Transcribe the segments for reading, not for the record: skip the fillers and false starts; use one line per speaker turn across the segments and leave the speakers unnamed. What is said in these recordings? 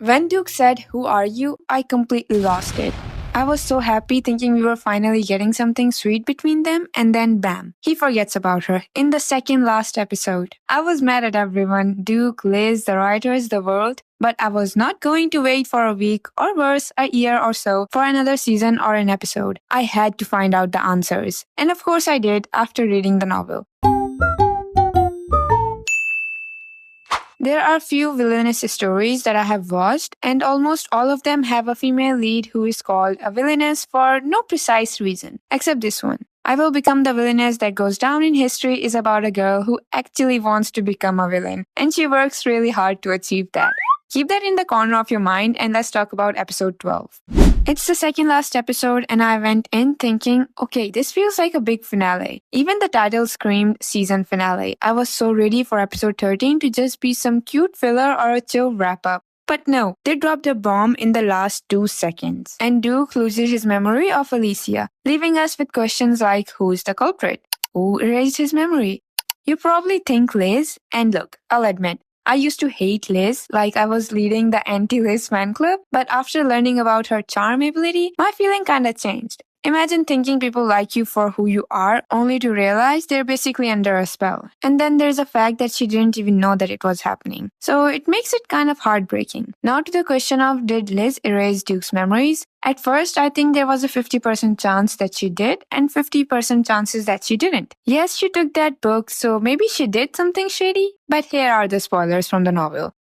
When Duke said, "Who are you?" I completely lost it. I was so happy thinking we were finally getting something sweet between them, and then bam, he forgets about her in the second last episode. I was mad at everyone, Duke, Liz, the writers, the world, but I was not going to wait for a week or worse, a year or so for another season or an episode. I had to find out the answers. And of course I did after reading the novel. There are few villainous stories that I have watched, and almost all of them have a female lead who is called a villainess for no precise reason, except this one. I Will Become the Villainess that goes down in history is about a girl who actually wants to become a villain, and she works really hard to achieve that. Keep that in the corner of your mind and let's talk about episode 12. It's the second last episode and I went in thinking, okay, this feels like a big finale. Even the title screamed season finale. I was so ready for episode 13 to just be some cute filler or a chill wrap up. But no, they dropped a bomb in the last 2 seconds. And Duke loses his memory of Alicia, leaving us with questions like who's the culprit? Who erased his memory? You probably think Liz, and look, I'll admit, I used to hate Liz like I was leading the anti-Liz fan club, but after learning about her charm ability, my feeling kinda changed. Imagine thinking people like you for who you are, only to realize they're basically under a spell. And then there's the fact that she didn't even know that it was happening. So it makes it kind of heartbreaking. Now to the question of did Liz erase Duke's memories? At first, I think there was a 50% chance that she did and 50% chances that she didn't. Yes, she took that book, so maybe she did something shady. But here are the spoilers from the novel.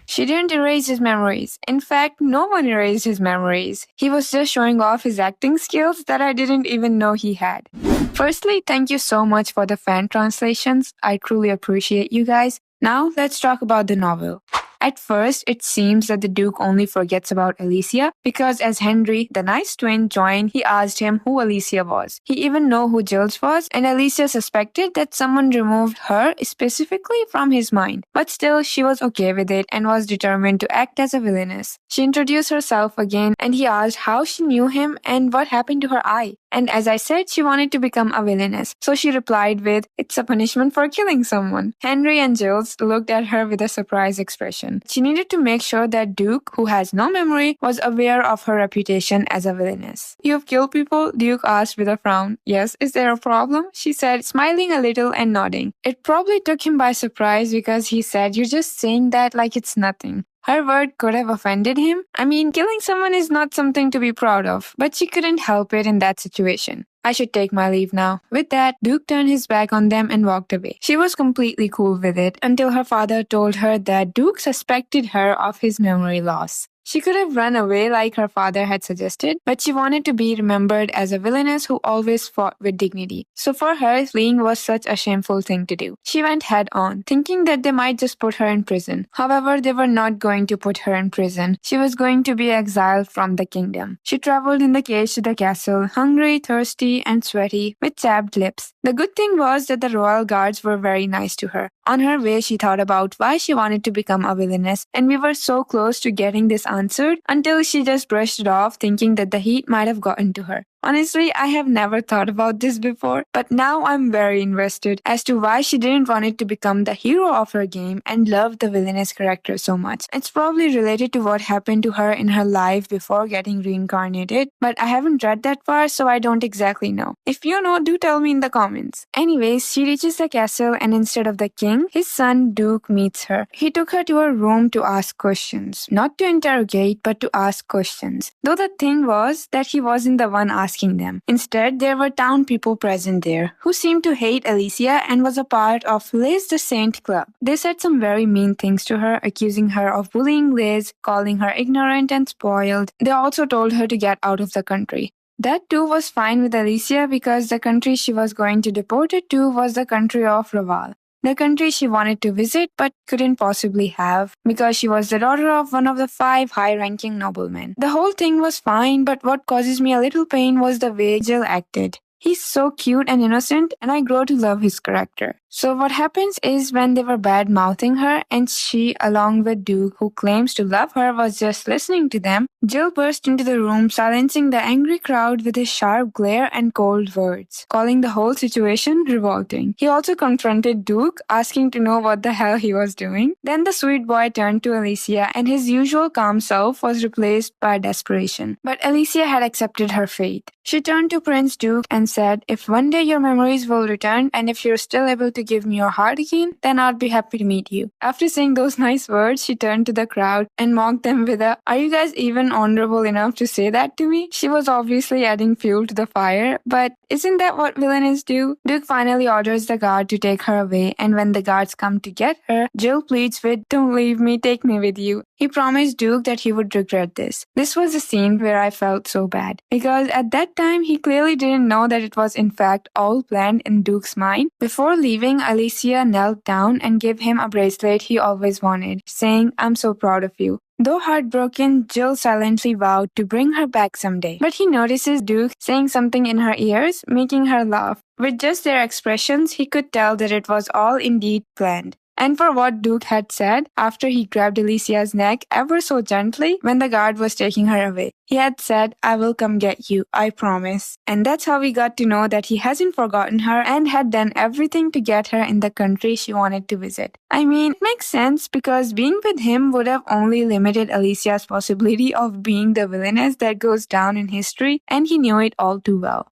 She didn't erase his memories. In fact, no one erased his memories. He was just showing off his acting skills that I didn't even know he had. Firstly, thank you so much for the fan translations. I truly appreciate you guys. Now, let's talk about the novel. At first, it seems that the Duke only forgets about Alicia because as Henry, the nice twin, joined, he asked him who Alicia was. He even knew who Jules was, and Alicia suspected that someone removed her specifically from his mind. But still, she was okay with it and was determined to act as a villainess. She introduced herself again, and he asked how she knew him and what happened to her eye. And as I said, she wanted to become a villainess. So she replied with, "It's a punishment for killing someone." Henry and Jules looked at her with a surprised expression. She needed to make sure that Duke, who has no memory, was aware of her reputation as a villainess. "You've killed people?" Duke asked with a frown. "Yes, is there a problem?" she said, smiling a little and nodding. It probably took him by surprise because he said, "You're just saying that like it's nothing." Her word could have offended him. I mean, killing someone is not something to be proud of, but she couldn't help it in that situation. "I should take my leave now." With that, Duke turned his back on them and walked away. She was completely cool with it until her father told her that Duke suspected her of his memory loss. She could have run away like her father had suggested, but she wanted to be remembered as a villainess who always fought with dignity. So for her, fleeing was such a shameful thing to do. She went head on, thinking that they might just put her in prison. However, they were not going to put her in prison. She was going to be exiled from the kingdom. She traveled in the cage to the castle, hungry, thirsty, and sweaty, with chapped lips. The good thing was that the royal guards were very nice to her. On her way, she thought about why she wanted to become a villainess, and we were so close to getting this answered until she just brushed it off, thinking that the heat might have gotten to her. Honestly, I have never thought about this before, but now I'm very invested as to why she didn't want it to become the hero of her game and loved the villainous character so much. It's probably related to what happened to her in her life before getting reincarnated, but I haven't read that far, so I don't exactly know. If you know, do tell me in the comments. Anyways, she reaches the castle and instead of the king, his son Duke meets her. He took her to her room to ask questions. Not to interrogate, but to ask questions. Though the thing was that he wasn't the one asking them. Instead, there were town people present there who seemed to hate Alicia and was a part of Liz the Saint Club. They said some very mean things to her, accusing her of bullying Liz, calling her ignorant and spoiled. They also told her to get out of the country. That too was fine with Alicia because the country she was going to deport her to was the country of Raval. The country she wanted to visit but couldn't possibly have because she was the daughter of one of the 5 high-ranking noblemen. The whole thing was fine, but what causes me a little pain was the way Jill acted. He's so cute and innocent, and I grow to love his character. So what happens is when they were bad-mouthing her and she, along with Duke, who claims to love her, was just listening to them, Jill burst into the room, silencing the angry crowd with his sharp glare and cold words, calling the whole situation revolting. He also confronted Duke, asking to know what the hell he was doing. Then the sweet boy turned to Alicia, and his usual calm self was replaced by desperation. But Alicia had accepted her fate. She turned to Prince Duke and said, "If one day your memories will return and if you're still able to give me your heart again, then I'd be happy to meet you." After saying those nice words, she turned to the crowd and mocked them with a, "Are you guys even honorable enough to say that to me?" She was obviously adding fuel to the fire, but isn't that what villains do? Duke finally orders the guard to take her away, and when the guards come to get her, Jill pleads with, "Don't leave me, take me with you." He promised Duke that he would regret this. This was a scene where I felt so bad, because at that time he clearly didn't know that it was in fact all planned in Duke's mind. Before leaving, Alicia knelt down and gave him a bracelet he always wanted, saying, "I'm so proud of you." Though heartbroken, Jill silently vowed to bring her back someday. But he notices Duke saying something in her ears, making her laugh. With just their expressions, he could tell that it was all indeed planned. And for what Duke had said after he grabbed Alicia's neck ever so gently when the guard was taking her away. He had said, "I will come get you, I promise." And that's how we got to know that he hasn't forgotten her and had done everything to get her in the country she wanted to visit. I mean, it makes sense because being with him would have only limited Alicia's possibility of being the villainess that goes down in history, and he knew it all too well.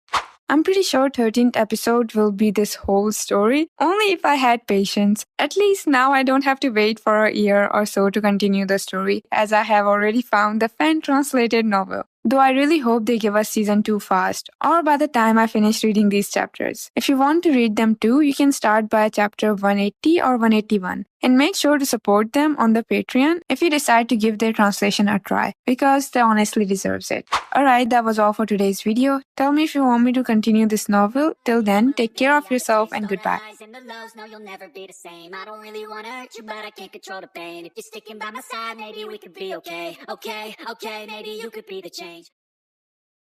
I'm pretty sure 13th episode will be this whole story, only if I had patience. At least now I don't have to wait for a year or so to continue the story, as I have already found the fan-translated novel. Though I really hope they give us season 2 fast, or by the time I finish reading these chapters. If you want to read them too, you can start by chapter 180 or 181. And make sure to support them on the Patreon if you decide to give their translation a try, because they honestly deserves it. Alright, that was all for today's video. Tell me if you want me to continue this novel. Till then, take care of yourself and goodbye.
No, you'll never be the same. I don't really wanna hurt you, but I can't control the pain. If you're sticking by my side, maybe we could be okay. Okay, maybe you could be the change.